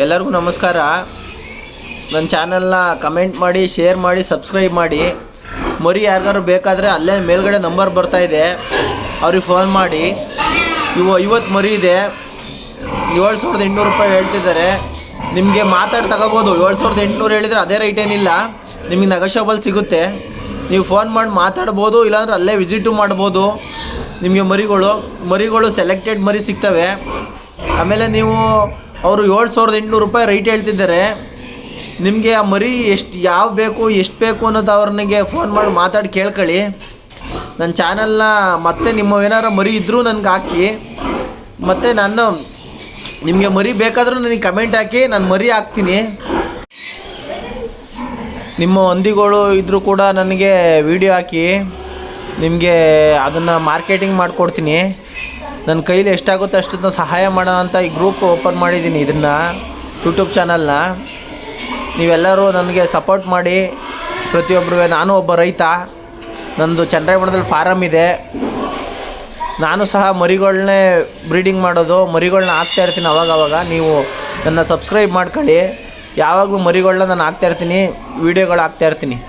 ಎಲ್ಲರಿಗೂ ನಮಸ್ಕಾರ. ನನ್ನ ಚಾನಲ್ನ ಕಮೆಂಟ್ ಮಾಡಿ, ಶೇರ್ ಮಾಡಿ, ಸಬ್ಸ್ಕ್ರೈಬ್ ಮಾಡಿ. ಮರಿ ಯಾರಿಗಾರು ಬೇಕಾದರೆ ಅಲ್ಲೇ ಮೇಲ್ಗಡೆ ನಂಬರ್ ಬರ್ತಾಯಿದೆ, ಅವ್ರಿಗೆ ಫೋನ್ ಮಾಡಿ. ಇವು 50 ಮರಿ ಇದೆ, 7,800 ರೂಪಾಯಿ ಹೇಳ್ತಿದ್ದಾರೆ. ನಿಮಗೆ ಮಾತಾಡಿ ತಗೋಬೋದು. 7,800 ಹೇಳಿದರೆ ಅದೇ ರೈಟ್ ಏನಿಲ್ಲ, ನಿಮಗೆ ನೆಗೋಷಿಯಬಲ್ ಸಿಗುತ್ತೆ. ನೀವು ಫೋನ್ ಮಾಡಿ ಮಾತಾಡ್ಬೋದು, ಇಲ್ಲಾಂದ್ರೆ ಅಲ್ಲೇ ವಿಸಿಟು ಮಾಡ್ಬೋದು. ನಿಮಗೆ ಮರಿಗಳು ಸೆಲೆಕ್ಟೆಡ್ ಮರಿ ಸಿಗ್ತವೆ. ಆಮೇಲೆ ನೀವು ಅವರು 7,800 ರೂಪಾಯಿ ರೈಟ್ ಹೇಳ್ತಿದ್ದಾರೆ. ನಿಮಗೆ ಆ ಮರಿ ಎಷ್ಟು ಬೇಕು ಅನ್ನೋದು ಅವ್ರನಿಗೆ ಫೋನ್ ಮಾಡಿ ಮಾತಾಡಿ ಕೇಳ್ಕೊಳ್ಳಿ. ನನ್ನ ಚಾನಲ್ನ ಮತ್ತೆ ನಿಮ್ಮವೇನಾರು ಮರಿ ಇದ್ದರೂ ನನಗೆ ಹಾಕಿ. ಮತ್ತು ನಾನು ನಿಮಗೆ ಮರಿ ಬೇಕಾದರೂ ನನಗೆ ಕಮೆಂಟ್ ಹಾಕಿ, ನಾನು ಮರಿ ಹಾಕ್ತೀನಿ. ನಿಮ್ಮ ಹಂದಿಗಳು ಇದ್ದರೂ ಕೂಡ ನನಗೆ ವಿಡಿಯೋ ಹಾಕಿ, ನಿಮಗೆ ಅದನ್ನು ಮಾರ್ಕೆಟಿಂಗ್ ಮಾಡಿಕೊಡ್ತೀನಿ. ನನ್ನ ಕೈಲಿ ಎಷ್ಟಾಗುತ್ತೆ ಅಷ್ಟನ್ನು ಸಹಾಯ ಮಾಡೋಣ ಅಂತ ಈ ಗ್ರೂಪ್ ಓಪನ್ ಮಾಡಿದ್ದೀನಿ, ಇದನ್ನು ಯೂಟ್ಯೂಬ್ ಚಾನಲ್ನ. ನೀವೆಲ್ಲರೂ ನನಗೆ ಸಪೋರ್ಟ್ ಮಾಡಿ. ಪ್ರತಿಯೊಬ್ಬರು, ನಾನು ಒಬ್ಬ ರೈತ, ನಂದು ಚನ್ನರಾಯಪಟ್ಟಣದಲ್ಲಿ ಫಾರಮ್ ಇದೆ. ನಾನು ಸಹ ಮರಿಗಳನ್ನೇ ಬ್ರೀಡಿಂಗ್ ಮಾಡೋದು, ಮರಿಗಳನ್ನ ಹಾಕ್ತಾಯಿರ್ತೀನಿ ಅವಾಗವಾಗ. ನೀವು ನನ್ನ ಸಬ್ಸ್ಕ್ರೈಬ್ ಮಾಡ್ಕೊಳ್ಳಿ. ಯಾವಾಗಲೂ ಮರಿಗಳನ್ನ ನಾನು ಹಾಕ್ತಾಯಿರ್ತೀನಿ, ವೀಡಿಯೋಗಳು ಹಾಕ್ತಾಯಿರ್ತೀನಿ.